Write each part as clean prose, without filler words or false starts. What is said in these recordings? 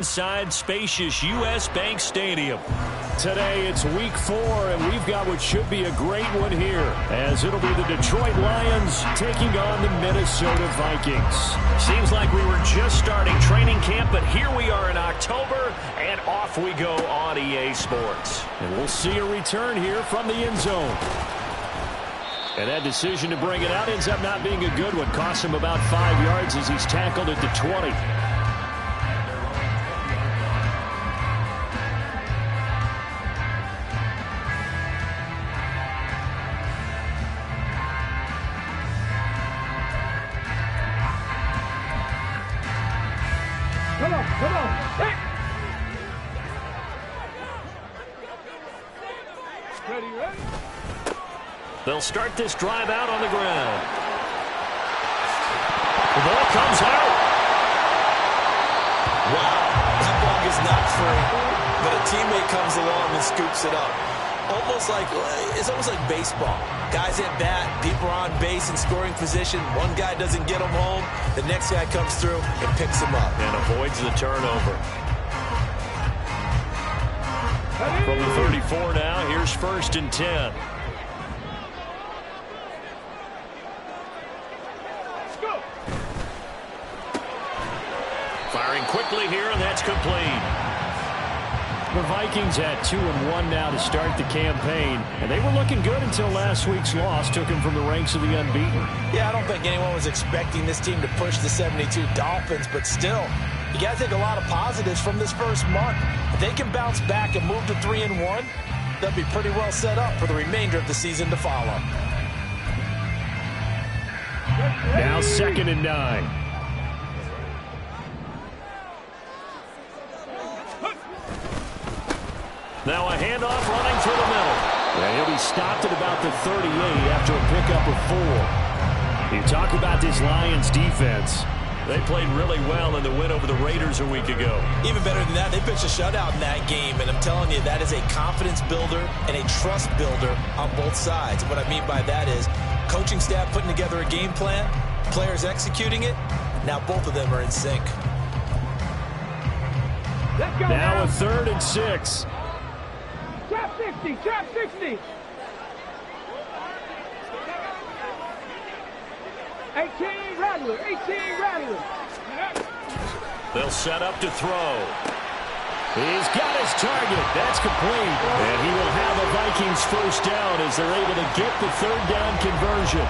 Inside spacious U.S. Bank Stadium. Today it's week 4, and we've got what should be a great one here, as it'll be the Detroit Lions taking on the Minnesota Vikings. Seems like we were just starting training camp, but here we are in October, and off we go on EA Sports. And we'll see a return here from the end zone. And that decision to bring it out ends up not being a good one. Costs him about 5 yards as he's tackled at the 20. Come on. Hey. Ready? They'll start this drive out on the ground. The ball comes out. Wow, that ball is not free, but a teammate comes along and scoops it up. It's almost like baseball. Guys at bat, people are on base in scoring position. One guy doesn't get him home. The next guy comes through and picks him up. And avoids the turnover. From the 34 now, here's 1st and 10. Firing quickly here, and that's complete. The Vikings at 2-1 now to start the campaign, and they were looking good until last week's loss took them from the ranks of the unbeaten. Yeah, I don't think anyone was expecting this team to push the 72 Dolphins, but still, you got to take a lot of positives from this first month. If they can bounce back and move to 3-1, they'll be pretty well set up for the remainder of the season to follow. Now 2nd and 9. Now a handoff running through the middle. And he'll be stopped at about the 38 after a pickup of 4. You talk about this Lions defense. They played really well in the win over the Raiders a week ago. Even better than that, they pitched a shutout in that game, and I'm telling you, that is a confidence builder and a trust builder on both sides. And what I mean by that is coaching staff putting together a game plan, players executing it. Now both of them are in sync. Let's go now a 3rd and 6. Trap 60. 18 Rattler. They'll set up to throw. He's got his target. That's complete. And he will have a Vikings first down as they're able to get the 3rd down conversion.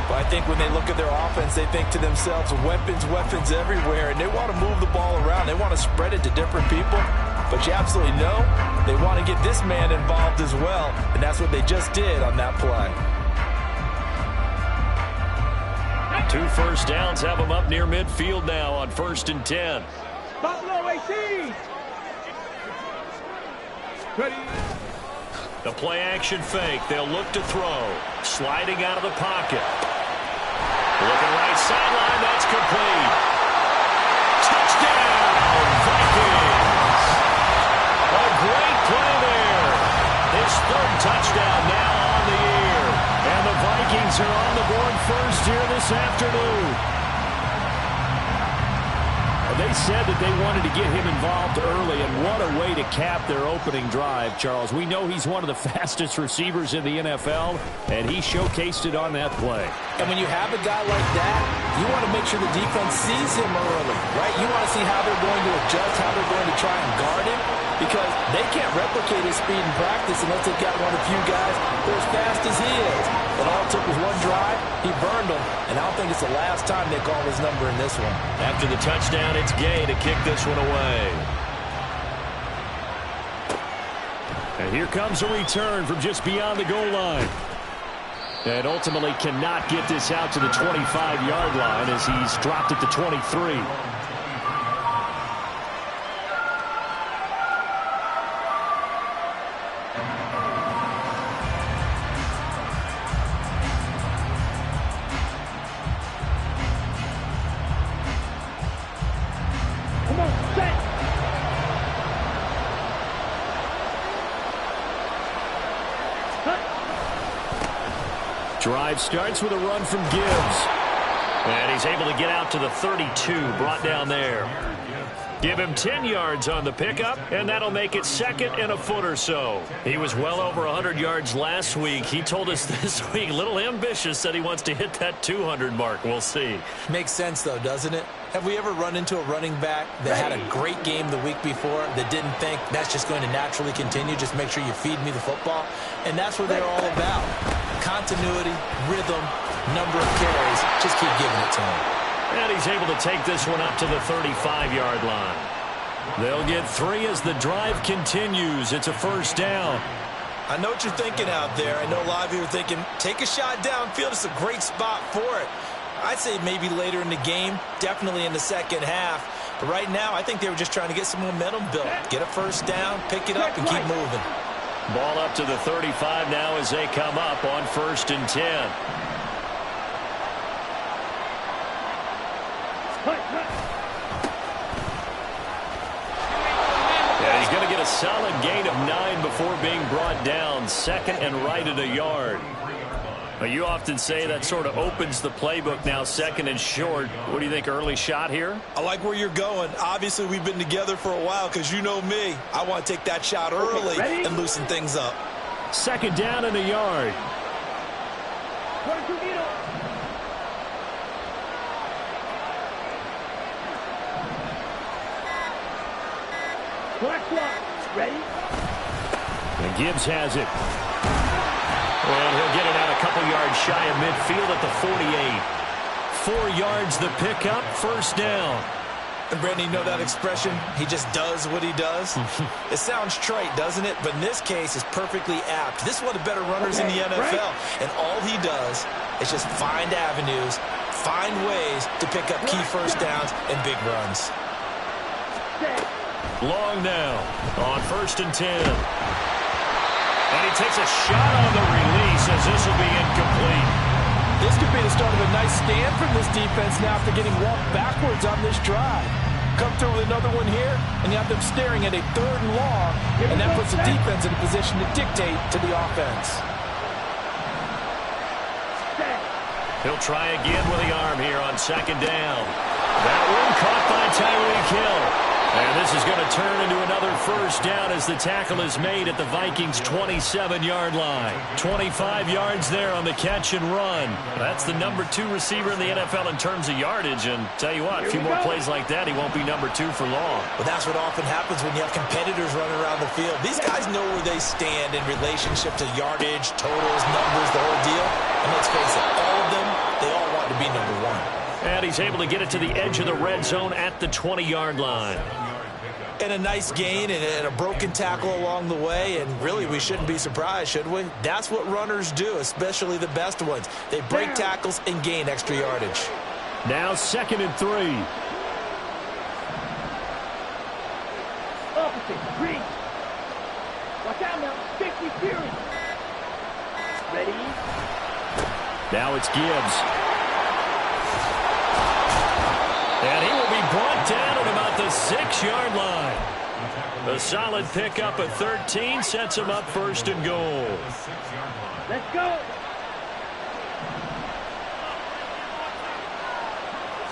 But I think when they look at their offense, they think to themselves, weapons everywhere, and they want to move the ball around. They want to spread it to different people. But you absolutely know they want to get this man involved as well, and that's what they just did on that play. 2 first downs have them up near midfield now on 1st and 10. Buffalo 18. Ready. The play action fake. They'll look to throw. Sliding out of the pocket. Looking right sideline. That's complete. Touchdown, Vikings. A great play there. His 3rd touchdown now on the year. And the Vikings are on the board first here this afternoon. They said that they wanted to get him involved early, and what a way to cap their opening drive, Charles. We know he's one of the fastest receivers in the NFL, and he showcased it on that play. And when you have a guy like that, you want to make sure the defense sees him early, right? You want to see how they're going to adjust, how they're going to try and guard him, because they can't replicate his speed in practice unless they've got one of the few guys who are as fast as he is. And all it took was one drive, he burned them, and I don't think it's the last time they call his number in this one. After the touchdown, it's Gay to kick this one away. And here comes a return from just beyond the goal line. And ultimately cannot get this out to the 25-yard line as he's dropped at the 23. Come on, set. Drive starts with a run from Gibbs. And he's able to get out to the 32, brought down there. Give him 10 yards on the pickup, and that'll make it second and a foot or so. He was well over 100 yards last week. He told us this week, a little ambitious, that he wants to hit that 200 mark. We'll see. Makes sense, though, doesn't it? Have we ever run into a running back that had a great game the week before that didn't think that's just going to naturally continue? Just make sure you feed me the football. And that's what they're all about. Continuity, rhythm, number of carries. Just keep giving it to him. And he's able to take this one up to the 35-yard line. They'll get 3 as the drive continues. It's a first down. I know what you're thinking out there. I know a lot of you are thinking, take a shot downfield. It's a great spot for it. I'd say maybe later in the game, definitely in the second half. But right now, I think they were just trying to get some momentum built. Get a first down, pick it up, and keep moving. Ball up to the 35 now as they come up on 1st and 10. And he's going to get a solid gain of 9 before being brought down. Second and right at a yard. But you often say that sort of opens the playbook now, second and short. What do you think, early shot here? I like where you're going. Obviously, we've been together for a while because you know me. I want to take that shot early and loosen things up. Second down and a yard. Ready? And Gibbs has it. And he'll get it out a couple yards shy of midfield at the 48. 4 yards the pickup, first down. And Brandon, you know that expression? He just does what he does. It sounds trite, doesn't it? But in this case, it's perfectly apt. This is one of the better runners in the NFL. And all he does is just find avenues, find ways to pick up key first downs and big runs. Long now on 1st and 10. And he takes a shot on the release as this will be incomplete. This could be the start of a nice stand from this defense now after getting walked backwards on this drive. Come through with another one here, and you have them staring at a 3rd and long, and that puts the defense in a position to dictate to the offense. He'll try again with the arm here on 2nd down. That one caught by Tyreek Hill. And this is going to turn into another first down as the tackle is made at the Vikings' 27-yard line. 25 yards there on the catch and run. That's the number 2 receiver in the NFL in terms of yardage. And tell you what, a few more plays like that, he won't be number 2 for long. But that's what often happens when you have competitors running around the field. These guys know where they stand in relationship to yardage, totals, numbers, the whole deal. And let's face it, all of them, they all want to be number 1. And he's able to get it to the edge of the red zone at the 20-yard line. And a nice gain and a broken tackle along the way, and really we shouldn't be surprised, should we? That's what runners do, especially the best ones. They break tackles and gain extra yardage. Now 2nd and 3. Opposite, green. Watch out now, 50 Fury. Ready? Now it's Gibbs. And he will be brought down at about the 6-yard line. A solid pickup at 13 sets him up 1st and goal. Let's go.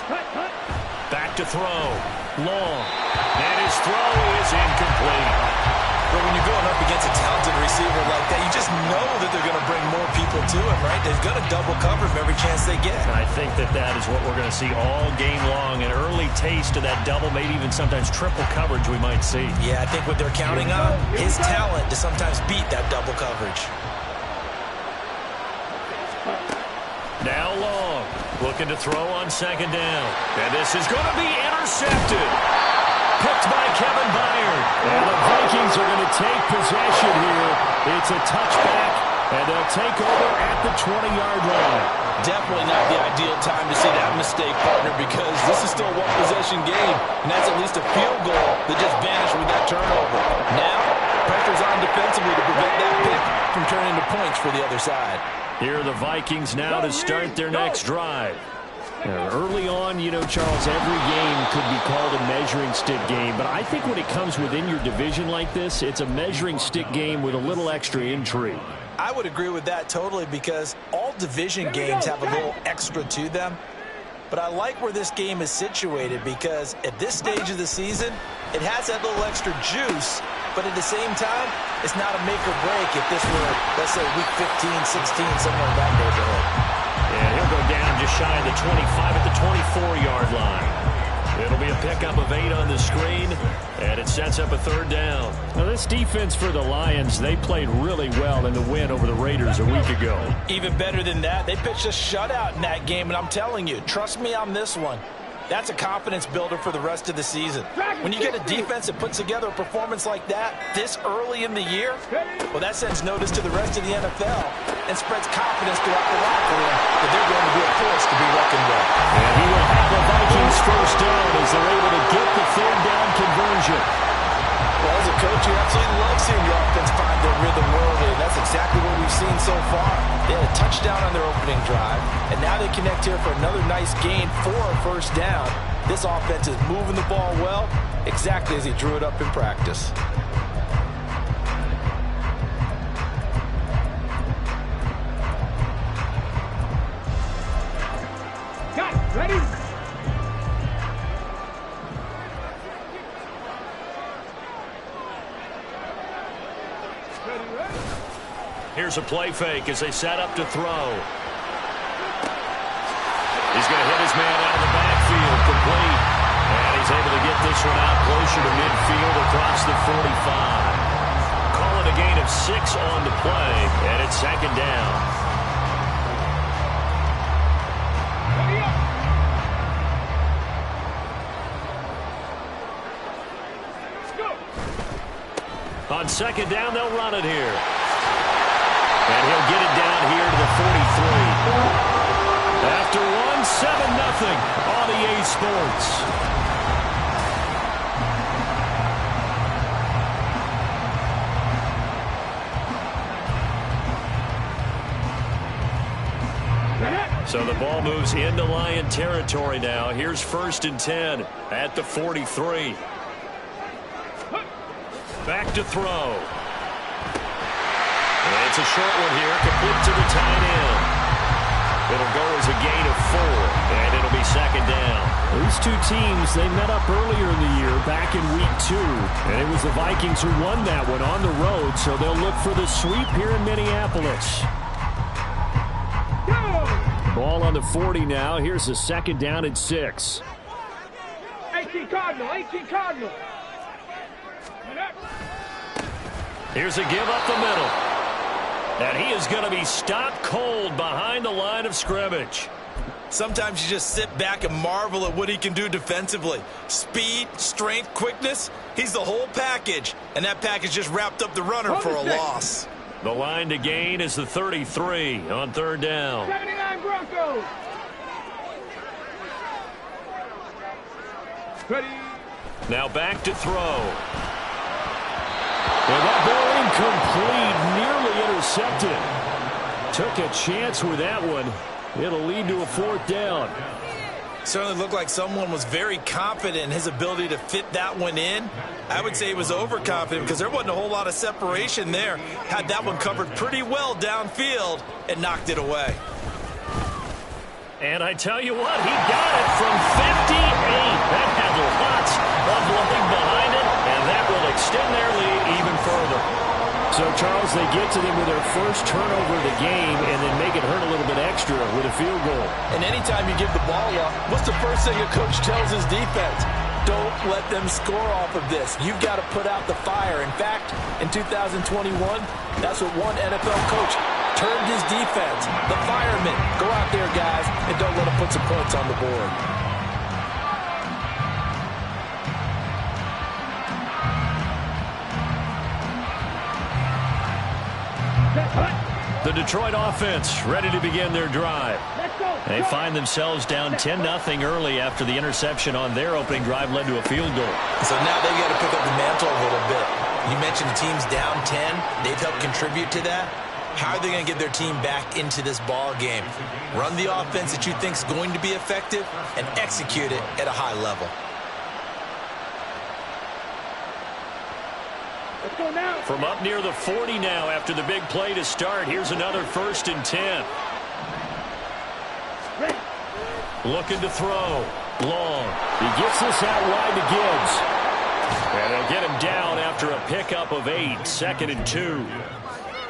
Cut. Back to throw. Long. And his throw is incomplete. But when you're going up against a talented receiver like that, you just know that they're going to bring more people to him, right? They're going to double cover him every chance they get. I think that is what we're going to see all game long. An early taste of that double, maybe even sometimes triple coverage we might see. Yeah, I think what they're counting on, his talent to sometimes beat that double coverage. Now Long, looking to throw on 2nd down. And this is going to be intercepted. Picked by Kevin Byard. And the Vikings are going to take possession here. It's a touchback, and they'll take over at the 20-yard line. Definitely not the ideal time to see that mistake, partner, because this is still a one-possession game, and that's at least a field goal that just vanished with that turnover. Now, pressure's on defensively to prevent that pick from turning into points for the other side. Here are the Vikings now to start their next drive. Early on, you know, Charles, every game could be called a measuring stick game. But I think when it comes within your division like this, it's a measuring stick game with a little extra intrigue. I would agree with that totally because all division games have a little extra to them. But I like where this game is situated because at this stage of the season, it has that little extra juice, but at the same time, it's not a make or break if this were, let's say, week 15, 16, somewhere in that neighborhood. And he'll go down just shy of the 25 at the 24-yard line. It'll be a pickup of 8 on the screen, and it sets up a third down. Now, this defense for the Lions, they played really well in the win over the Raiders a week ago. Even better than that, they pitched a shutout in that game, and I'm telling you, trust me on this one. That's a confidence builder for the rest of the season. When you get a defense that puts together a performance like that this early in the year, well, that sends notice to the rest of the NFL and spreads confidence throughout the locker room that they're going to be a force to be reckoned with. And he will have the Vikings first down as they're able to get the third down conversion. Well, as a coach, you absolutely love seeing your offense find their rhythm early, and that's exactly what we've seen so far. They had a touchdown on their opening drive, and now they connect here for another nice gain for a first down. This offense is moving the ball well, exactly as he drew it up in practice. Got it. Ready? Here's a play fake as they set up to throw. He's going to hit his man out of the backfield, complete. And he's able to get this one out closer to midfield across the 45. Call it a gain of 6 on the play, and it's second down. On second down, they'll run it here. And he'll get it down here to the 43. After one, 7-0 on EA Sports. So the ball moves into Lion territory now. Here's 1st and 10 at the 43. Back to throw. And it's a short one here, complete to the tight end. It'll go as a gain of 4, and it'll be second down. These two teams, they met up earlier in the year, back in week 2. And it was the Vikings who won that one on the road, so they'll look for the sweep here in Minneapolis. Ball on the 40 now. Here's the second down and 6. 18 Cardinal, 18 Cardinal. Here's a give up the middle. And he is going to be stopped cold behind the line of scrimmage. Sometimes you just sit back and marvel at what he can do defensively. Speed, strength, quickness, he's the whole package. And that package just wrapped up the runner for a loss. The line to gain is the 33 on third down. 79 Broncos. Ready. Now back to throw. And that ball incomplete, nearly intercepted. Took a chance with that one. It'll lead to a 4th down. Certainly looked like someone was very confident in his ability to fit that one in. I would say he was overconfident because there wasn't a whole lot of separation there. Had that one covered pretty well downfield and knocked it away. And I tell you what, he got it from 58. That had lots of loading behind it, and that will extend their lead even further. So, Charles, they get to them with their first turnover of the game and then make it hurt a little bit extra with a field goal. And anytime you give the ball up, what's the first thing a coach tells his defense? Don't let them score off of this. You've got to put out the fire. In fact, in 2021, that's what one NFL coach termed his defense. The firemen. Go out there, guys, and don't let them put some points on the board. The Detroit offense ready to begin their drive. They find themselves down 10-0 early after the interception on their opening drive led to a field goal. So now they got to pick up the mantle a little bit. You mentioned the team's down 10. They've helped contribute to that. How are they going to get their team back into this ball game? Run the offense that you think is going to be effective and execute it at a high level. Let's go now. From up near the 40 now after the big play to start, here's another 1st and 10. Ready. Looking to throw. Long. He gets this out wide to Gibbs. And they'll get him down after a pickup of 8, 2nd and 2.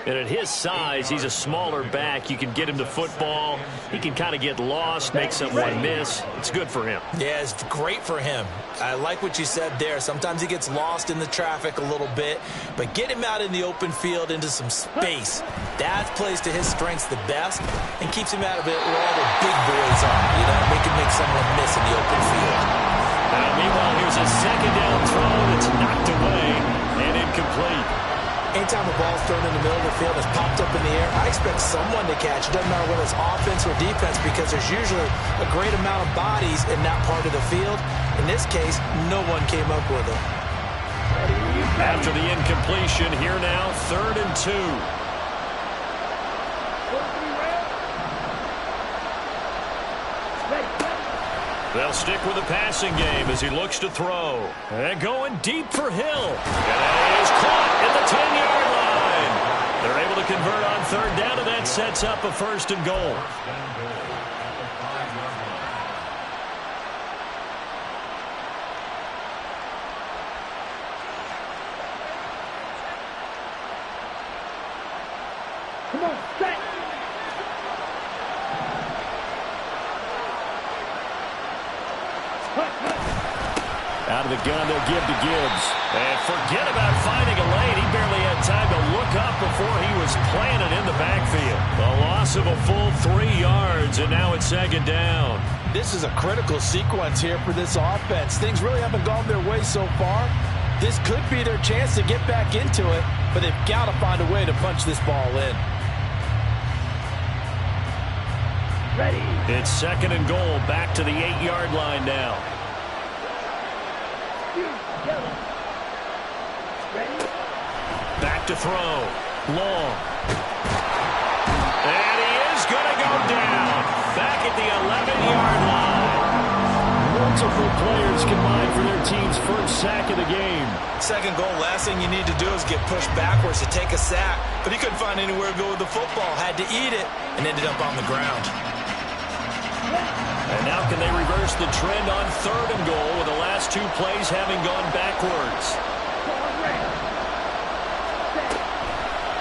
And at his size, he's a smaller back. You can get him to football. He can kind of get lost, make someone miss. It's good for him. Yeah, it's great for him. I like what you said there. Sometimes he gets lost in the traffic a little bit, but get him out in the open field into some space. That plays to his strengths the best and keeps him out of it where all the big boys are. You know, they can make someone miss in the open field. Now, meanwhile, here's a 2nd down throw that's knocked away and incomplete. Anytime a ball's thrown in the middle of the field, it's popped up in the air, I expect someone to catch. It doesn't matter whether it's offense or defense because there's usually a great amount of bodies in that part of the field. In this case, no one came up with it. After the incompletion, here now, 3rd and 2. They'll stick with the passing game as he looks to throw. And going deep for Hill. And that is caught at the 10-yard line. They're able to convert on 3rd down, and that sets up a 1st and goal. Come on, set. Out of the gun, they'll give to Gibbs. And forget about finding a lane. He barely had time to look up before he was planted in the backfield. A loss of a full 3 yards, and now it's 2nd down. This is a critical sequence here for this offense. Things really haven't gone their way so far. This could be their chance to get back into it, but they've got to find a way to punch this ball in. Ready. It's 2nd and goal, back to the 8-yard line now. Back to throw. Long. And he is going to go down. Back at the 11-yard line. Multiple players combined for their team's first sack of the game. 2nd goal, last thing you need to do is get pushed backwards to take a sack. But he couldn't find anywhere to go with the football. Had to eat it and ended up on the ground. And now can they reverse the trend on 3rd and goal with the last 2 plays having gone backwards?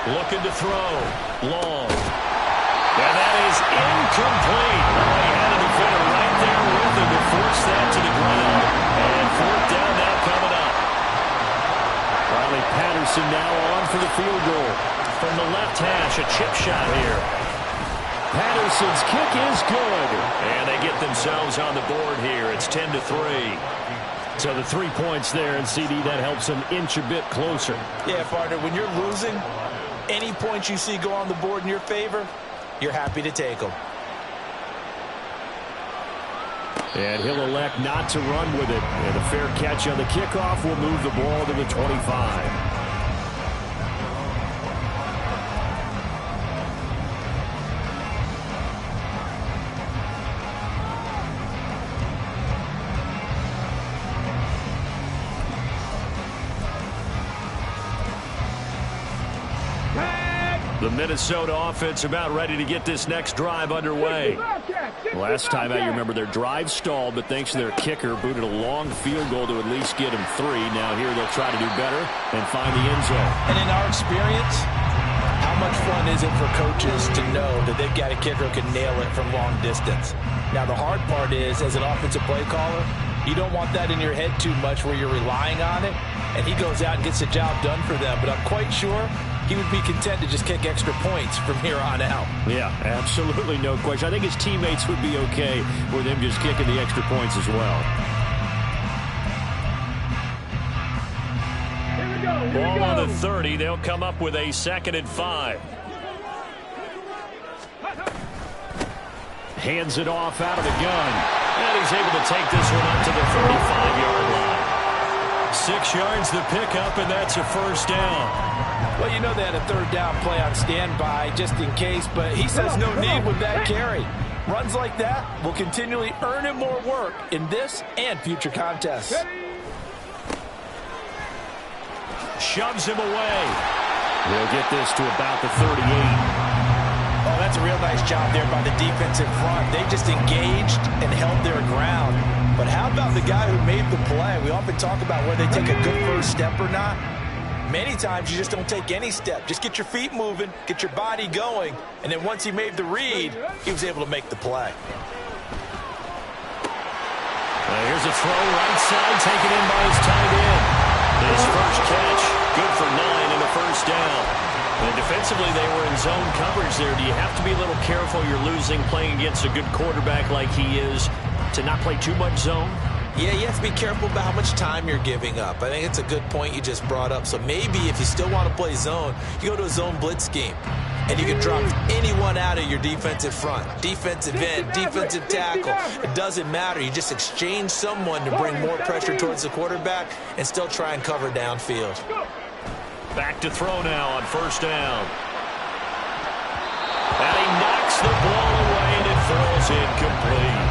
Looking to throw. Long. And that is incomplete. Oh, he had a defender right there with him to force that to the ground. And 4th down now coming up. Riley Patterson now on for the field goal. From the left hash, a chip shot here. Patterson's kick is good. And they get themselves on the board here. It's 10-3. So the 3 points there, and CD, that helps them inch a bit closer. Yeah, partner, when you're losing, any points you see go on the board in your favor, you're happy to take them. And he'll elect not to run with it. And a fair catch on the kickoff will move the ball to the 25. The Minnesota offense about ready to get this next drive underway. Last time out, you remember their drive stalled, but thanks to their kicker, booted a long field goal to at least get him 3. Now here they'll try to do better and find the end zone. And in our experience, how much fun is it for coaches to know that they've got a kicker who can nail it from long distance? Now the hard part is, as an offensive play caller, you don't want that in your head too much where you're relying on it, and he goes out and gets the job done for them. But I'm quite sure he would be content to just kick extra points from here on out. Yeah, absolutely no question. I think his teammates would be okay with him just kicking the extra points as well. Ball on the 30. They'll come up with a 2nd and 5. Hands it off out of the gun. And he's able to take this one up to the 35-yard line. 6 yards the pickup, and that's a 1st down. Well, you know they had a 3rd down play on standby just in case, but he says no need with that carry. Runs like that will continually earn him more work in this and future contests. Shoves him away. He'll get this to about the 38. Oh, That's a real nice job there by the defensive front. They just engaged and held their ground. But how about the guy who made the play? We often talk about whether they take a good first step or not. Many times you just don't take any step. Just get your feet moving, get your body going, and then once he made the read, he was able to make the play. Here's a throw right side, taken in by his tight end. His first catch, good for 9 and a first down. And defensively, they were in zone coverage there. Do you have to be a little careful you're losing playing against a good quarterback like he is to not play too much zone? Yeah, you have to be careful about how much time you're giving up. I think it's a good point you just brought up. So maybe if you still want to play zone, you go to a zone blitz scheme. And you can drop anyone out of your defensive front. Defensive end, defensive tackle. It doesn't matter. You just exchange someone to bring more pressure towards the quarterback and still try and cover downfield. Back to throw now on first down. And he knocks the ball away and it throws incomplete.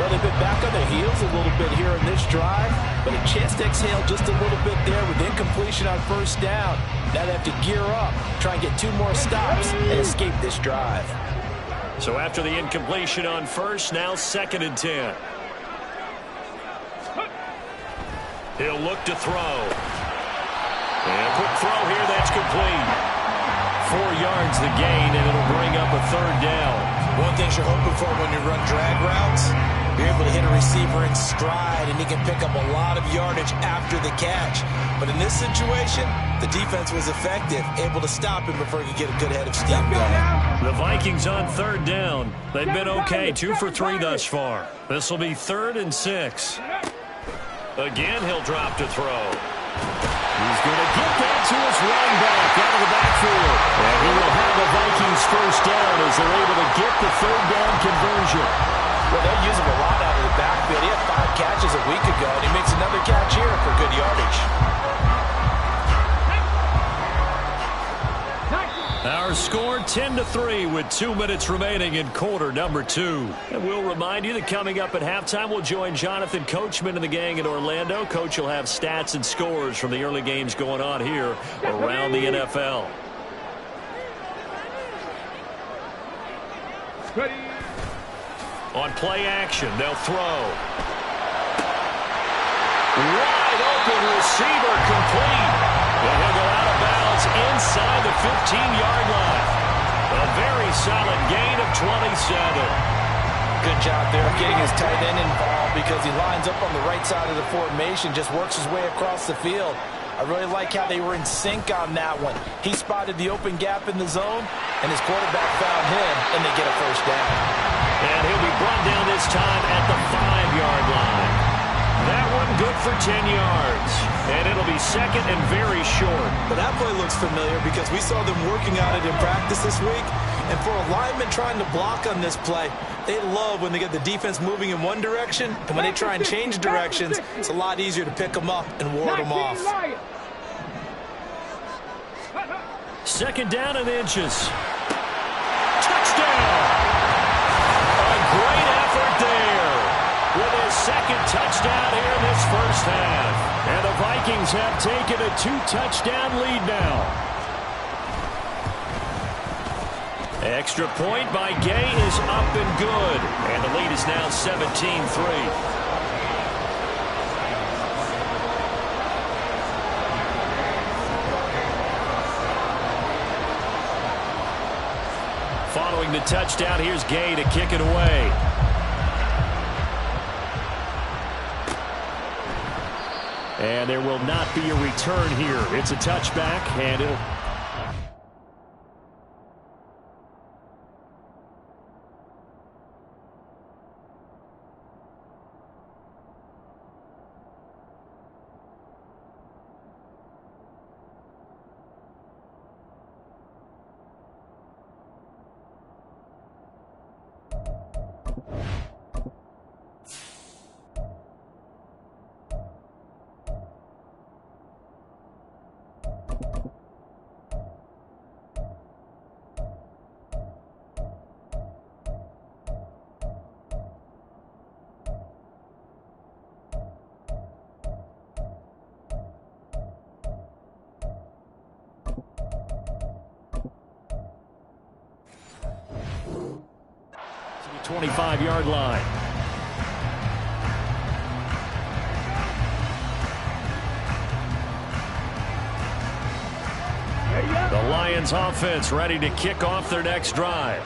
Well, they've been back on their heels a little bit here in this drive, but a chance to exhale just a little bit there with incompletion on first down. Now they have to gear up, try and get 2 more stops, and escape this drive. So after the incompletion on first, now 2nd and 10. He'll look to throw. And a quick throw here, that's complete. 4 yards the gain, and it'll bring up a 3rd down. One thing you're hoping for when you run drag routes, you're able to hit a receiver in stride, and he can pick up a lot of yardage after the catch. But in this situation, the defense was effective, able to stop him before he could get a good head of steam going. The Vikings on 3rd down. They've been okay, 2 for 3 thus far. This will be 3rd and 6. Again, he'll drop to throw. He's going to get that to his running back out of the backfield. And he will have the Vikings first down as they're able to get the 3rd down conversion. Well, they'll use him a lot out of the backfield. He had 5 catches a week ago, and he makes another catch here for good yardage. Our score 10-3 with 2 minutes remaining in quarter number 2. And we'll remind you that coming up at halftime, we'll join Jonathan Coachman and the gang in Orlando. Coach will have stats and scores from the early games going on here around the NFL. Ready. On play action, they'll throw. Wide open receiver complete. And he'll go out of bounds inside the 15-yard line. A very solid gain of 27. Good job there getting his tight end involved because he lines up on the right side of the formation, just works his way across the field. I really like how they were in sync on that one. He spotted the open gap in the zone, and his quarterback found him, and they get a first down. And he'll be brought down this time at the 5-yard line. That one good for 10 yards. And it'll be 2nd and very short. But that play looks familiar because we saw them working on it in practice this week. And for a lineman trying to block on this play, they love when they get the defense moving in one direction. And when they try and change directions, it's a lot easier to pick them up and ward them off. 2nd down and inches. Touchdown! A great effort there with his 2nd touchdown here in this first half. And the Vikings have taken a 2-touchdown lead now. Extra point by Gay is up and good. And the lead is now 17-3. Following the touchdown, here's Gay to kick it away. And there will not be a return here. It's a touchback, and it'll... 25-yard line. The Lions offense ready to kick off their next drive.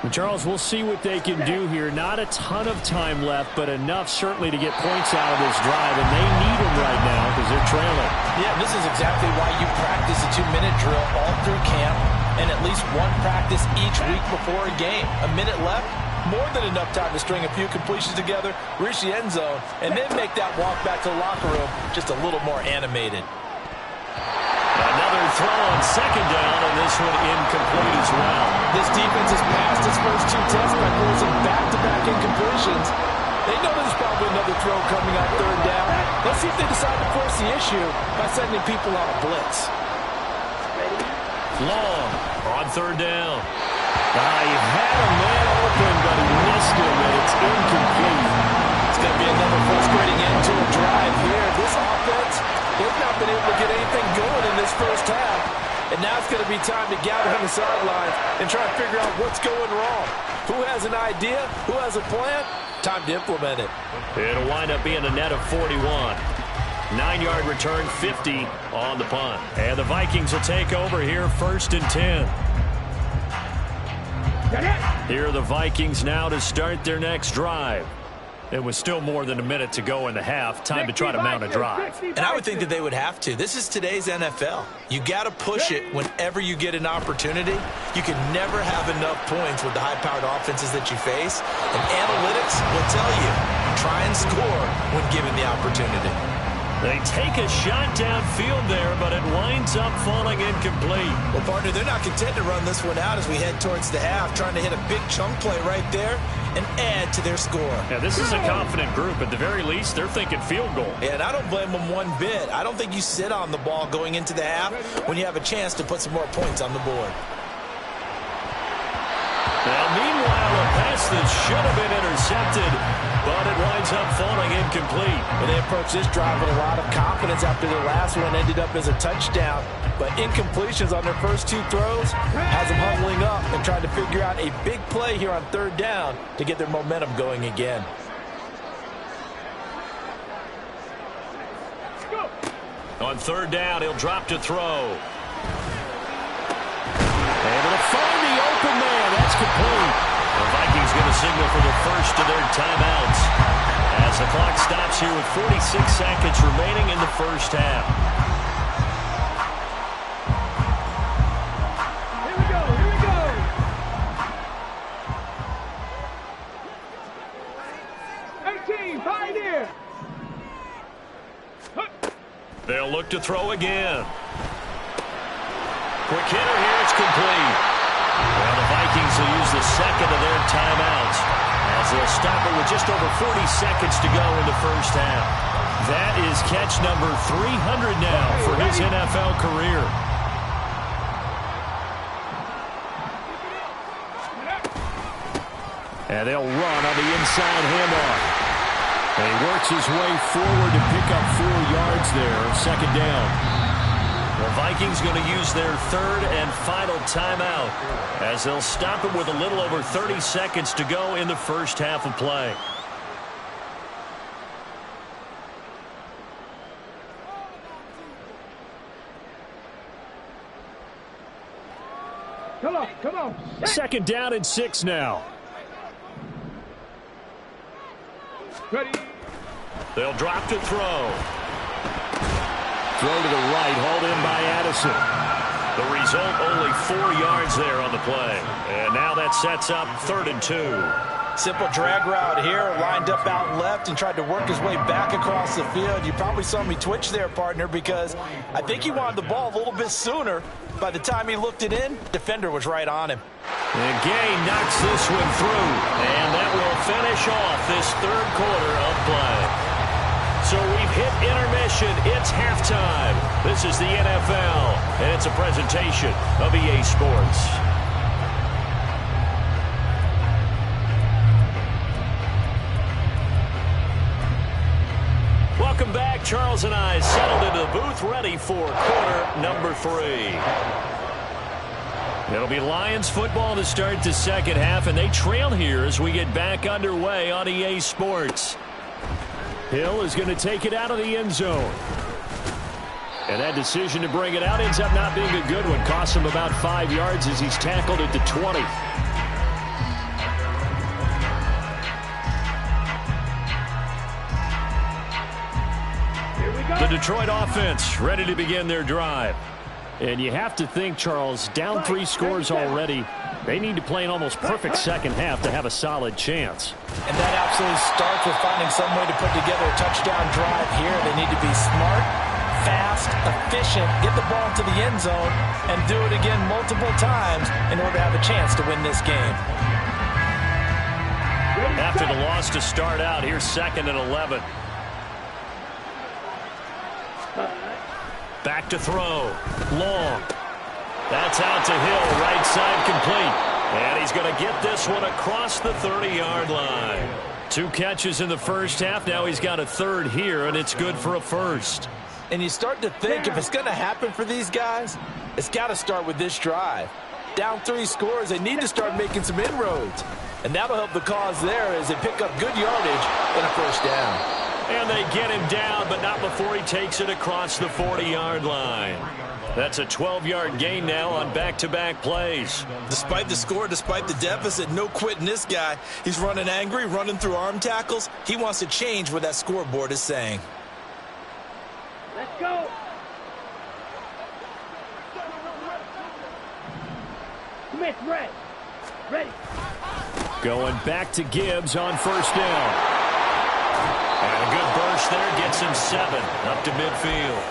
And Charles, we'll see what they can do here. Not a ton of time left, but enough certainly to get points out of this drive, and they need them right now because they're trailing. Yeah, this is exactly why you practice a 2-minute drill all through camp and at least one practice each week before a game. A minute left, more than enough time to string a few completions together, reach the end zone, and then make that walk back to the locker room just a little more animated. Another throw on second down, and this one incomplete as well. This defense has passed its first 2 tests by forcing back-to-back incompletions. They know there's probably another throw coming on third down. Let's see if they decide to force the issue by sending people on a blitz. Long on third down. He had a man open, but he missed him, and it's incomplete. It's going to be another frustrating end to a drive here. This offense, they've not been able to get anything going in this first half. And now it's going to be time to gather on the sidelines and try to figure out what's going wrong. Who has an idea? Who has a plan? Time to implement it. It'll wind up being a net of 41. 9-yard return, 50 on the punt. And the Vikings will take over here, 1st and 10. Here are the Vikings now to start their next drive. It was still more than a minute to go in the half. Time to try to mount a drive. And I would think that they would have to. This is today's NFL. You got to push it whenever you get an opportunity. You can never have enough points with the high-powered offenses that you face. And analytics will tell you, try and score when given the opportunity. They take a shot downfield there, but it winds up falling incomplete. Well, partner, they're not content to run this one out as we head towards the half, trying to hit a big chunk play right there and add to their score. Yeah, this is a confident group. At the very least, they're thinking field goal. Yeah, and I don't blame them one bit. I don't think you sit on the ball going into the half when you have a chance to put some more points on the board. Now, meanwhile, a pass that should have been intercepted, but it winds up falling incomplete. And they approach this drive with a lot of confidence after their last one ended up as a touchdown. But incompletions on their first 2 throws has them huddling up and trying to figure out a big play here on third down to get their momentum going again. On third down, he'll drop to throw. Able to find the open man. That's complete. The Vikings going to signal for the first of their timeouts as the clock stops here with 46 seconds remaining in the first half. Here we go, here we go. 18, Pioneer. They'll look to throw again. Quick hitter here, it's complete. Well, the Vikings will use the second of their timeouts as they'll stop it with just over 40 seconds to go in the first half. That is catch number 300 now for his NFL career. And they'll run on the inside handoff. And he works his way forward to pick up 4 yards there, second down. The Vikings going to use their third and final timeout as they'll stop it with a little over 30 seconds to go in the first half of play. Come on, come on. Second down and 6 now. Ready. They'll drop to throw. Throw to the right, hauled in by Addison. The result, only 4 yards there on the play. And now that sets up 3rd and 2. Simple drag route here, lined up out left and tried to work his way back across the field. You probably saw me twitch there, partner, because I think he wanted the ball a little bit sooner. By the time he looked it in, defender was right on him. And Gay knocks this one through. And that will finish off this 3rd quarter of play. So we've hit intermission. It's halftime. This is the NFL, and it's a presentation of EA Sports. Welcome back. Charles and I settled into the booth ready for quarter number 3. It'll be Lions football to start the second half, and they trail here as we get back underway on EA Sports. Hill is going to take it out of the end zone. And that decision to bring it out ends up not being a good one. Costs him about 5 yards as he's tackled at the 20. The Detroit offense ready to begin their drive. And you have to think, Charles, down 3 scores already. They need to play an almost perfect second half to have a solid chance. And that absolutely starts with finding some way to put together a touchdown drive here. They need to be smart, fast, efficient, get the ball to the end zone, and do it again multiple times in order to have a chance to win this game. After the loss to start out, here's 2nd and 11. Back to throw. Long. That's out to Hill. Right side complete. And he's going to get this one across the 30-yard line. 2 catches in the first half. Now he's got a 3rd here, and it's good for a 1st. And you start to think if it's going to happen for these guys, it's got to start with this drive. Down 3 scores, they need to start making some inroads. And that'll help the cause there as they pick up good yardage and a 1st down. And they get him down, but not before he takes it across the 40-yard line. That's a 12-yard gain now on back-to-back plays. Despite the score, despite the deficit, no quitting this guy. He's running angry, running through arm tackles. He wants to change what that scoreboard is saying. Let's go. Smith, ready. Going back to Gibbs on 1st down. And a good burst there gets him 7 up to midfield.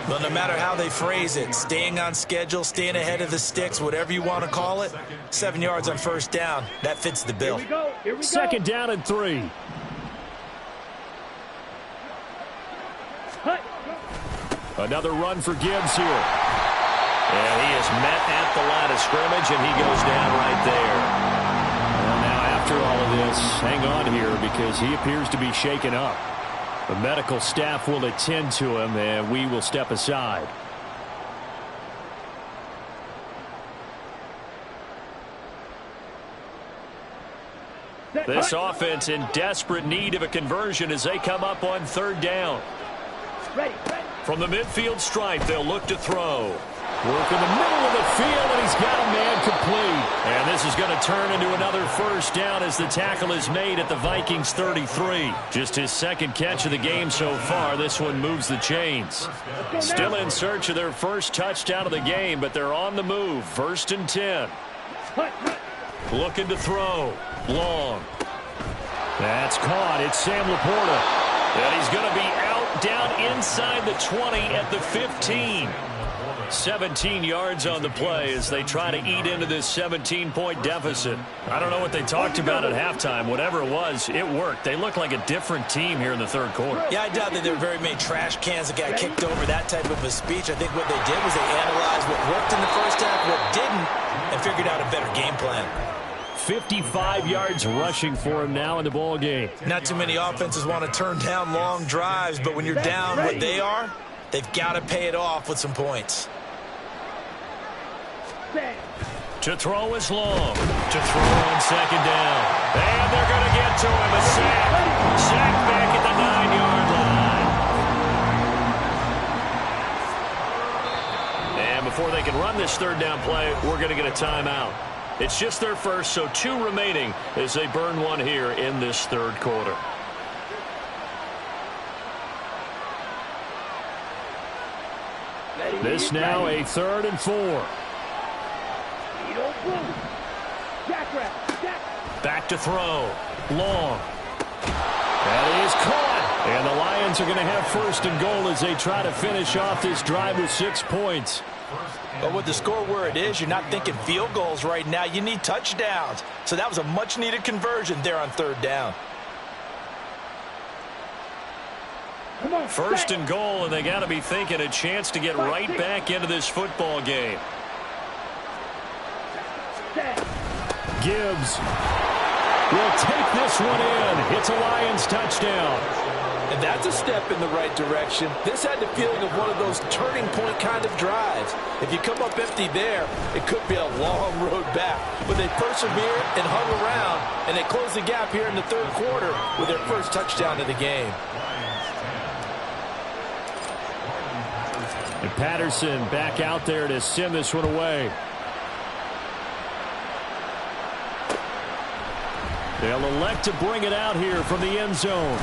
But no matter how they phrase it, staying on schedule, staying ahead of the sticks, whatever you want to call it, 7 yards on 1st down, that fits the bill. Here we go. 2nd down and 3. Another run for Gibbs here. And he is met at the line of scrimmage, and he goes down right there. Well, now after all of this, hang on here because he appears to be shaken up. The medical staff will attend to him, and we will step aside. This offense in desperate need of a conversion as they come up on 3rd down. From the midfield stripe, they'll look to throw. Work in the middle of the field, and he's got a man complete. And this is going to turn into another 1st down as the tackle is made at the Vikings 33. Just his 2nd catch of the game so far. This one moves the chains. Still in search of their 1st touchdown of the game, but they're on the move. 1st and 10. Looking to throw. Long. That's caught. It's Sam Laporta. And he's going to be out down inside the 20 at the 15. 17 yards on the play as they try to eat into this 17-point deficit. I don't know what they talked about at halftime. Whatever it was, it worked. They look like a different team here in the 3rd quarter. Yeah, I doubt that there were very many trash cans that got kicked over, that type of a speech. I think what they did was they analyzed what worked in the first half, what didn't, and figured out a better game plan. 55 yards rushing for him now in the ball game. Not too many offenses want to turn down long drives, but when you're down what they are, they've got to pay it off with some points. To throw is Long. To throw on 2nd down. And they're going to get to him. A sack. Sack back at the 9-yard line. And before they can run this 3rd down play, we're going to get a timeout. It's just their 1st, so 2 remaining as they burn one here in this 3rd quarter. This now a 3rd and 4. Back to throw. Long. That is caught. And the Lions are going to have 1st and goal as they try to finish off this drive with 6 points. But with the score where it is, you're not thinking field goals right now. You need touchdowns. So that was a much-needed conversion there on 3rd down. 1st and goal, and they got to be thinking a chance to get right back into this football game. Gibbs will take this one in. It's a Lions touchdown. And that's a step in the right direction. This had the feeling of one of those turning point kind of drives. If you come up empty there, it could be a long road back. But they persevered and hung around, and they closed the gap here in the third quarter with their first touchdown of the game. And Patterson back out there to send this one away. They'll elect to bring it out here from the end zone.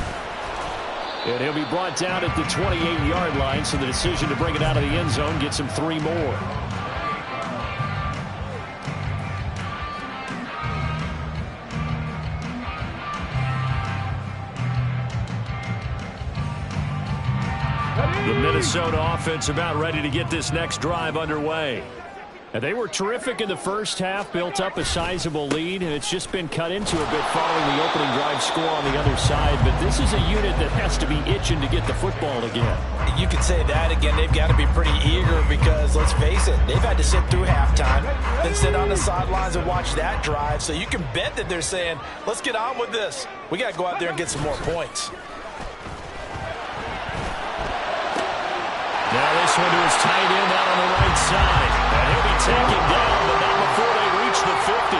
And he'll be brought down at the 28-yard line, so the decision to bring it out of the end zone gets him 3 more. The Minnesota offense about ready to get this next drive underway. And they were terrific in the first half, built up a sizable lead, and it's just been cut into a bit following the opening drive score on the other side. But this is a unit that has to be itching to get the football again. You could say that again. They've got to be pretty eager because, let's face it, they've had to sit through halftime, then sit on the sidelines and watch that drive. So you can bet that they're saying, let's get on with this. We got to go out there and get some more points. Now this one to his tight end out on the right side. And he'll be taken down, but not before they reach the 50.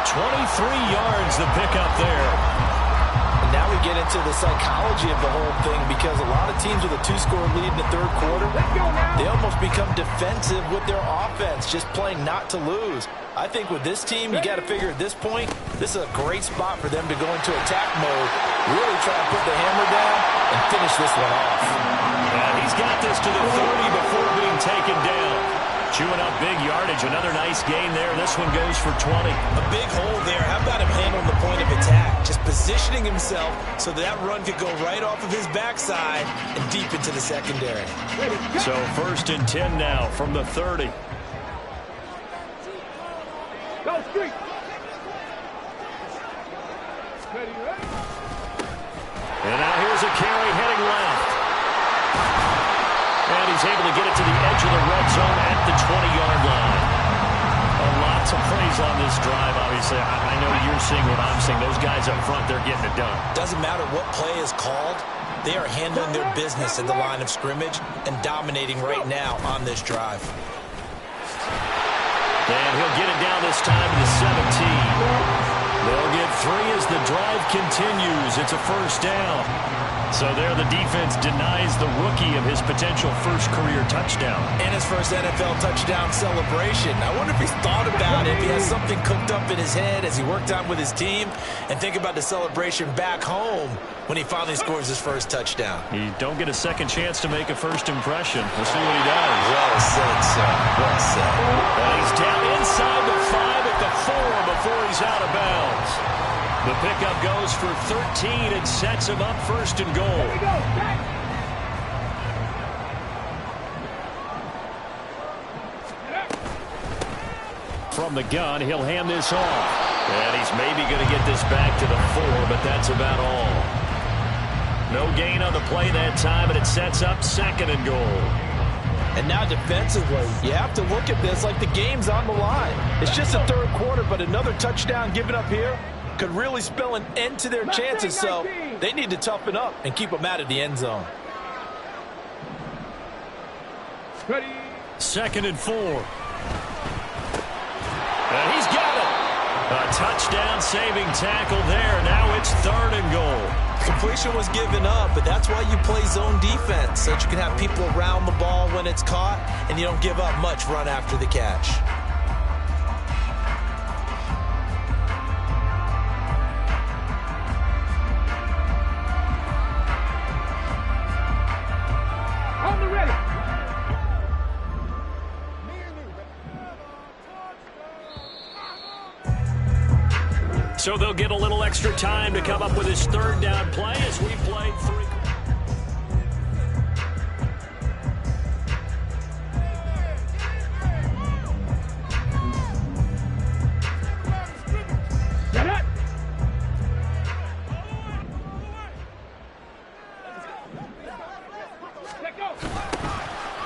23 yards the pickup there. And now we get into the psychology of the whole thing because a lot of teams with a 2-score lead in the third quarter, they almost become defensive with their offense, just playing not to lose. I think with this team, you got to figure at this point, this is a great spot for them to go into attack mode, really try to put the hammer down and finish this one off. And he's got this to the 30 before being taken down. Chewing up big yardage. Another nice gain there. This one goes for 20. A big hole there. How about him handling the point of attack? Just positioning himself so that run could go right off of his backside and deep into the secondary. So 1st and 10 now from the 30. Go street. And now here's a carry heading left. And he's able to get it to the edge of the red zone at the 20-yard line. Lots of plays on this drive, obviously. I know you're seeing what I'm seeing. Those guys up front, they're getting it done. Doesn't matter what play is called. They are handling their business at the line of scrimmage and dominating right now on this drive. And he'll get it down this time to the 17. They'll get 3 as the drive continues. It's a 1st down. So there the defense denies the rookie of his potential first career touchdown. And his first NFL touchdown celebration. I wonder if he's thought about it, if he has something cooked up in his head as he worked on with his team, and think about the celebration back home when he finally scores his first touchdown. You don't get a second chance to make a first impression. We'll see what he does. Well said, sir. Well said. And he's down inside the 5 at the 4 before he's out of bounds. The pickup goes for 13 and sets him up 1st and goal. From the gun, he'll hand this off. And he's maybe going to get this back to the 4, but that's about all. No gain on the play that time, and it sets up 2nd and goal. And now defensively, you have to look at this like the game's on the line. It's just a third quarter, but another touchdown given up here could really spell an end to their chances, so they need to toughen up and keep them out of the end zone. 2nd and 4. And he's got it. A touchdown-saving tackle there. Now it's 3rd and goal. Completion was given up, but that's why you play zone defense, so that you can have people around the ball when it's caught, and you don't give up much run after the catch. So they'll get a little extra time to come up with his 3rd down play as we played 3.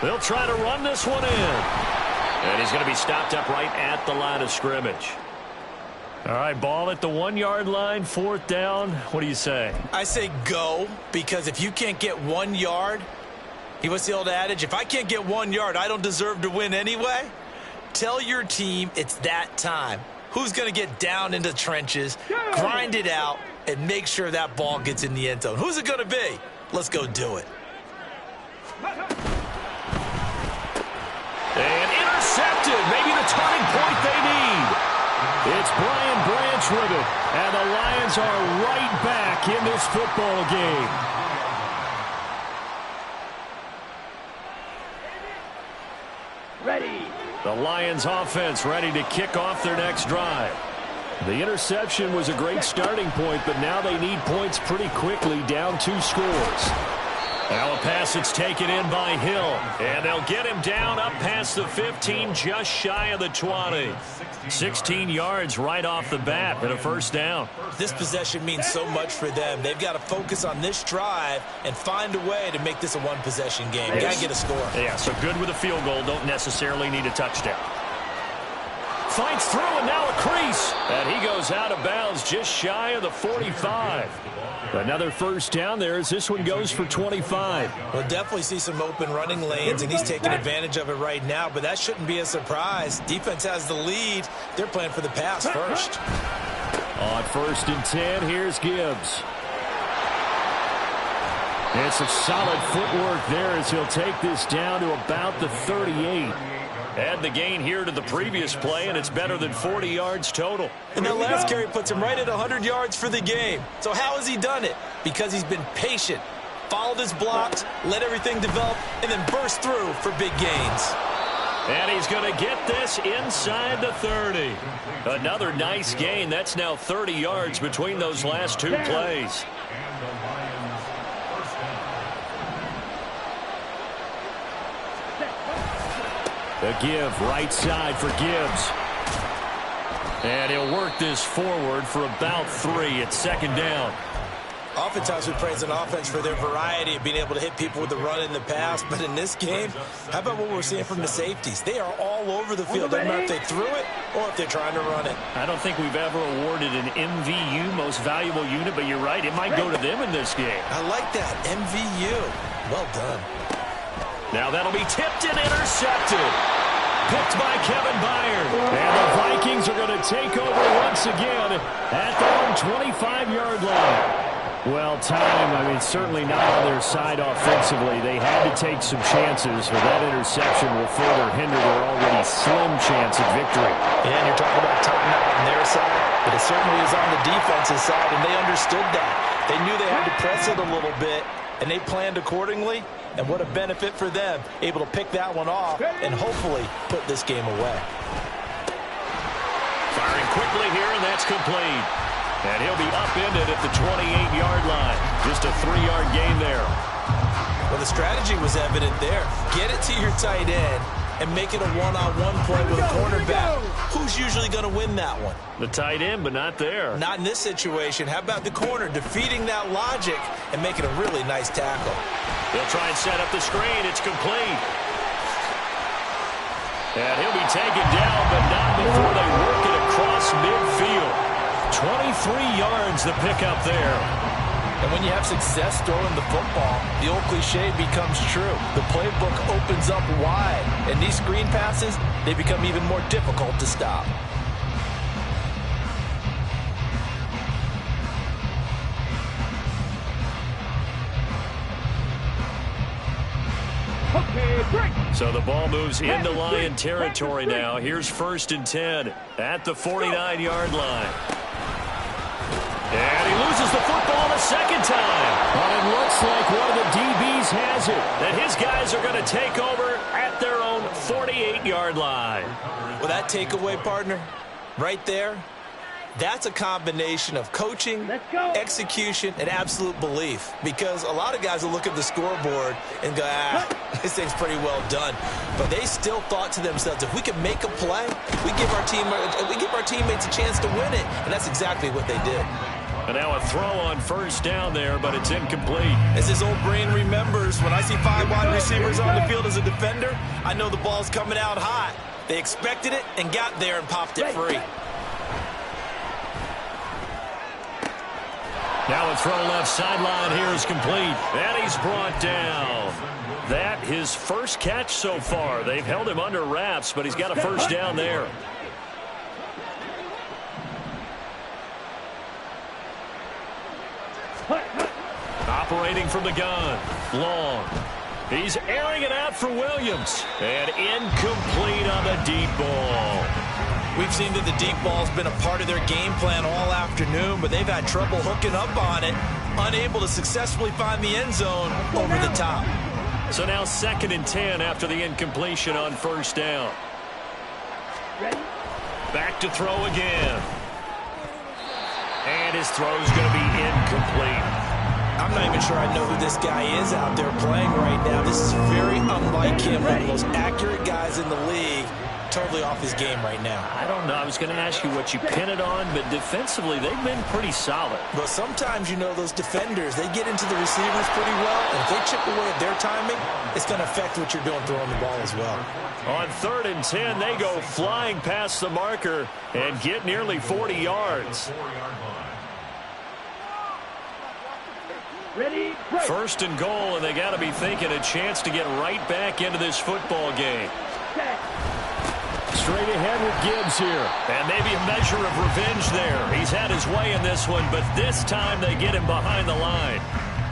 They'll try to run this one in. And he's going to be stopped up right at the line of scrimmage. All right, ball at the 1-yard line, 4th down. What do you say? I say go, because if you can't get 1 yard, what's the old adage? If I can't get 1 yard, I don't deserve to win anyway. Tell your team it's that time. Who's going to get down into the trenches, grind it out, and make sure that ball gets in the end zone? Who's it going to be? Let's go do it. And intercepted. Maybe the turning point they need. It's Brian Branch with it. And the Lions are right back in this football game. Ready. The Lions offense ready to kick off their next drive. The interception was a great starting point, but now they need points pretty quickly, down 2 scores. Now a pass that's taken in by Hill. And they'll get him down up past the 15, just shy of the 20. 16 yards right off the bat and a 1st down. This possession means so much for them. They've got to focus on this drive and find a way to make this a 1-possession game. Got to get a score. Yeah, so good with a field goal. Don't necessarily need a touchdown. Fights through and now a crease. And he goes out of bounds just shy of the 45. Another 1st down there as this one goes for 25. We'll definitely see some open running lanes, and he's taking advantage of it right now, but that shouldn't be a surprise. Defense has the lead. They're playing for the pass first. On 1st and 10, here's Gibbs. And some solid footwork there as he'll take this down to about the 38. Add the gain here to the previous play, and it's better than 40 yards total. And that last carry puts him right at 100 yards for the game. So how has he done it? Because he's been patient, followed his blocks, let everything develop, and then burst through for big gains. And he's going to get this inside the 30. Another nice gain. That's now 30 yards between those last 2 plays. A give right side for Gibbs. And he'll work this forward for about 3 at 2nd down. Oftentimes we praise an offense for their variety of being able to hit people with the run in the pass. But in this game, how about what we're seeing from the safeties? They are all over the field. Doesn't matter if they threw it or if they're trying to run it. I don't think we've ever awarded an MVU, most valuable unit, but you're right. It might go to them in this game. I like that. MVU. Well done. Now that'll be tipped and intercepted. Picked by Kevin Byard. And the Vikings are going to take over once again at their own 25-yard line. Well, time, certainly not on their side offensively. They had to take some chances, but that interception will further hinder their already slim chance at victory. Yeah, and you're talking about time not on their side, but it certainly is on the defensive side, and they understood that. They knew they had to press it a little bit, and they planned accordingly. And what a benefit for them, able to pick that one off and hopefully put this game away. Firing quickly here, and that's complete. And he'll be upended at the 28-yard line. Just a 3-yard gain there. Well, the strategy was evident there. Get it to your tight end and make it a one-on-one play with a cornerback. Who's usually going to win that one? The tight end, but not there. Not in this situation. How about the corner defeating that logic and making a really nice tackle? He'll try and set up the screen. It's complete. And he'll be taken down, but not before they work it across midfield. 23 yards the pickup there. And when you have success throwing the football, the old cliche becomes true. The playbook opens up wide. And these screen passes, they become even more difficult to stop. So the ball moves into Lion territory now. Here's 1st and 10 at the 49-yard line. And he loses the football a second time. But it looks like one of the DBs has it. That his guys are going to take over at their own 48-yard line. Well, that takeaway, partner, right there, that's a combination of coaching, execution, and absolute belief. Because a lot of guys will look at the scoreboard and go, this thing's pretty well done. But they still thought to themselves, if we can make a play, we give our teammates a chance to win it. And that's exactly what they did. And now a throw on 1st down there, but it's incomplete. As his old brain remembers, when I see 5 wide receivers on the field as a defender, I know the ball's coming out hot. They expected it and got there and popped it free. Now a throw left sideline here is complete. And he's brought down. That his first catch so far. They've held him under wraps, but he's got a first down there. Operating from the gun. Long. He's airing it out for Williams. And incomplete on the deep ball. We've seen that the deep ball's been a part of their game plan all afternoon, but they've had trouble hooking up on it, unable to successfully find the end zone over the top. So now 2nd and 10 after the incompletion on first down. Back to throw again. And his throw's going to be incomplete. I'm not even sure I know who this guy is out there playing right now. This is very unlike him. One of the most accurate guys in the league. Totally off his game right now. I don't know. I was going to ask you what you pin it on, but defensively, they've been pretty solid. But sometimes, you know, those defenders, they get into the receivers pretty well, and if they chip away at their timing, it's going to affect what you're doing throwing the ball as well. On 3rd and 10, they go flying past the marker and get nearly 40 yards. Ready, break. 1st and goal, and they got to be thinking a chance to get right back into this football game. Straight ahead with Gibbs here. And maybe a measure of revenge there. He's had his way in this one, but this time they get him behind the line.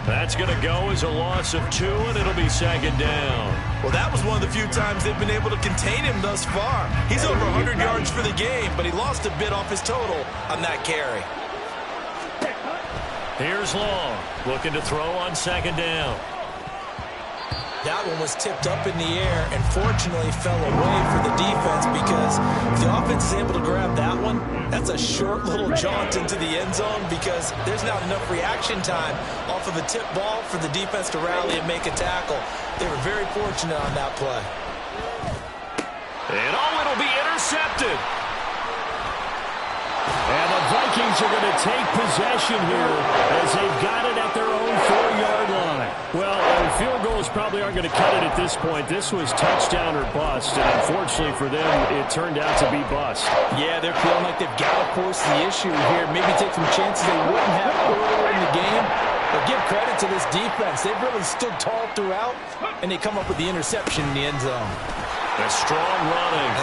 That's going to go as a loss of 2, and it'll be 2nd down. Well, that was one of the few times they've been able to contain him thus far. He's over 100 yards for the game, but he lost a bit off his total on that carry. Here's Long, looking to throw on 2nd down. That one was tipped up in the air and fortunately fell away for the defense, because if the offense is able to grab that one, that's a short little jaunt into the end zone, because there's not enough reaction time off of a tip ball for the defense to rally and make a tackle. They were very fortunate on that play. And it'll be intercepted. And the Vikings are going to take possession here as they've got it at their own 4-yard line. Well, field goals probably aren't going to cut it at this point. This was touchdown or bust, and unfortunately for them, it turned out to be bust. Yeah, they're feeling like they've got to force the issue here. Maybe take some chances they wouldn't have earlier in the game. But give credit to this defense. They've really stood tall throughout, and they come up with the interception in the end zone. A strong running.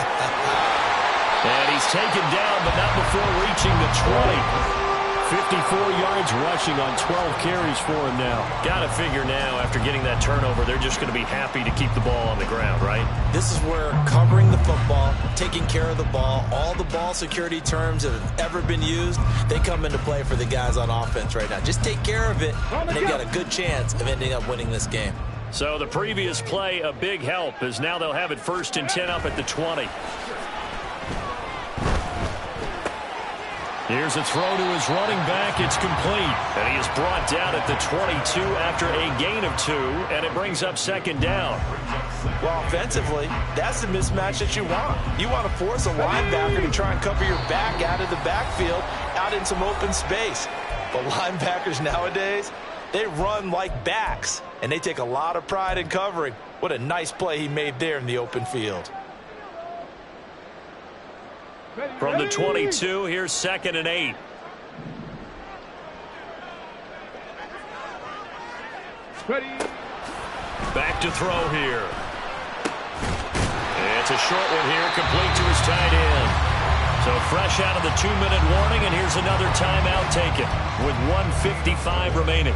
And he's taken down, but not before reaching the 20. 54 yards rushing on 12 carries for him now. Got to figure now, after getting that turnover, they're just going to be happy to keep the ball on the ground, right? This is where covering the football, taking care of the ball, all the ball security terms that have ever been used, they come into play for the guys on offense right now. Just take care of it, and they've got a good chance of ending up winning this game. So the previous play, a big help, as now they'll have it 1st and 10 up at the 20. Here's a throw to his running back. It's complete. And he is brought down at the 22 after a gain of 2, and it brings up 2nd down. Well, offensively, that's the mismatch that you want. You want to force a linebacker to try and cover your back out of the backfield, out in some open space. But linebackers nowadays, they run like backs, and they take a lot of pride in covering. What a nice play he made there in the open field. From the 22, here's 2nd and 8. Ready. Back to throw here. It's a short one here, complete to his tight end. So fresh out of the 2-minute warning, and here's another timeout taken with 1:55 remaining.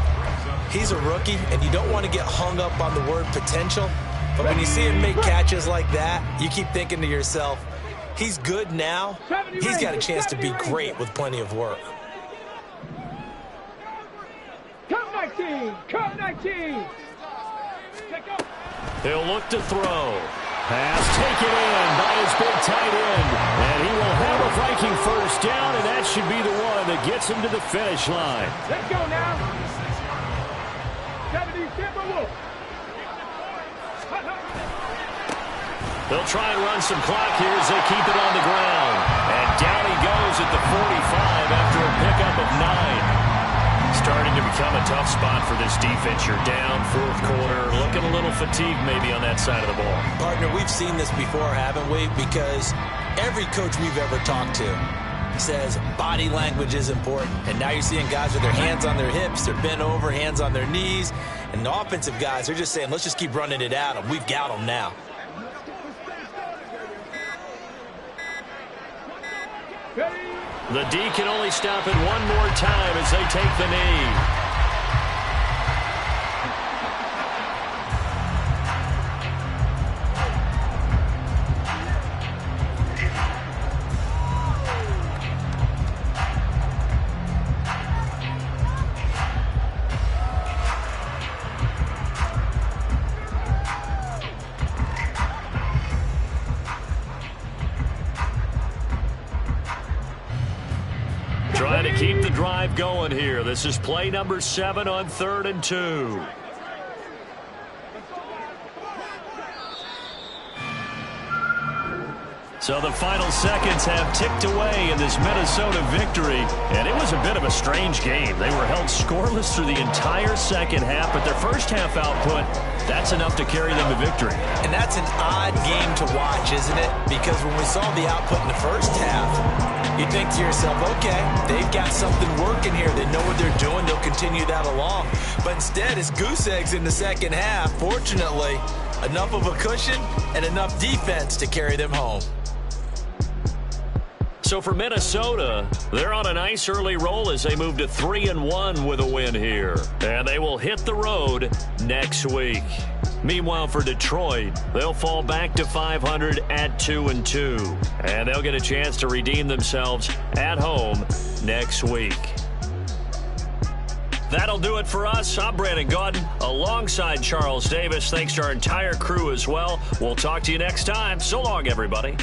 He's a rookie, and you don't want to get hung up on the word potential. But when you see him make catches like that, you keep thinking to yourself, he's good now. He's got a chance to be great with plenty of work. Come 19! Come 19! He'll look to throw. Pass taken in by his big tight end. And he will have a Viking first down, and that should be the one that gets him to the finish line. Let's go now. 70 Timberwolves. They'll try and run some clock here as they keep it on the ground. And down he goes at the 45 after a pickup of 9. Starting to become a tough spot for this defense. You're down, 4th quarter, looking a little fatigued maybe on that side of the ball. Partner, we've seen this before, haven't we? Because every coach we've ever talked to, says body language is important. And now you're seeing guys with their hands on their hips, they're bent over, hands on their knees. And the offensive guys, they're just saying, let's just keep running it at them. We've got them now. The D can only stop it one more time as they take the knee. Trying to keep the drive going here. This is play number 7 on 3rd and 2. So the final seconds have ticked away in this Minnesota victory, and it was a bit of a strange game. They were held scoreless through the entire second half, but their first half output, that's enough to carry them to victory. And that's an odd game to watch, isn't it? Because when we saw the output in the first half, you think to yourself, okay, they've got something working here. They know what they're doing. They'll continue that along. But instead, it's goose eggs in the second half. Fortunately, enough of a cushion and enough defense to carry them home. So for Minnesota, they're on a nice early roll as they move to 3-1 with a win here. And they will hit the road next week. Meanwhile, for Detroit, they'll fall back to 500 at 2-2. And they'll get a chance to redeem themselves at home next week. That'll do it for us. I'm Brandon Gaudin alongside Charles Davis. Thanks to our entire crew as well. We'll talk to you next time. So long, everybody.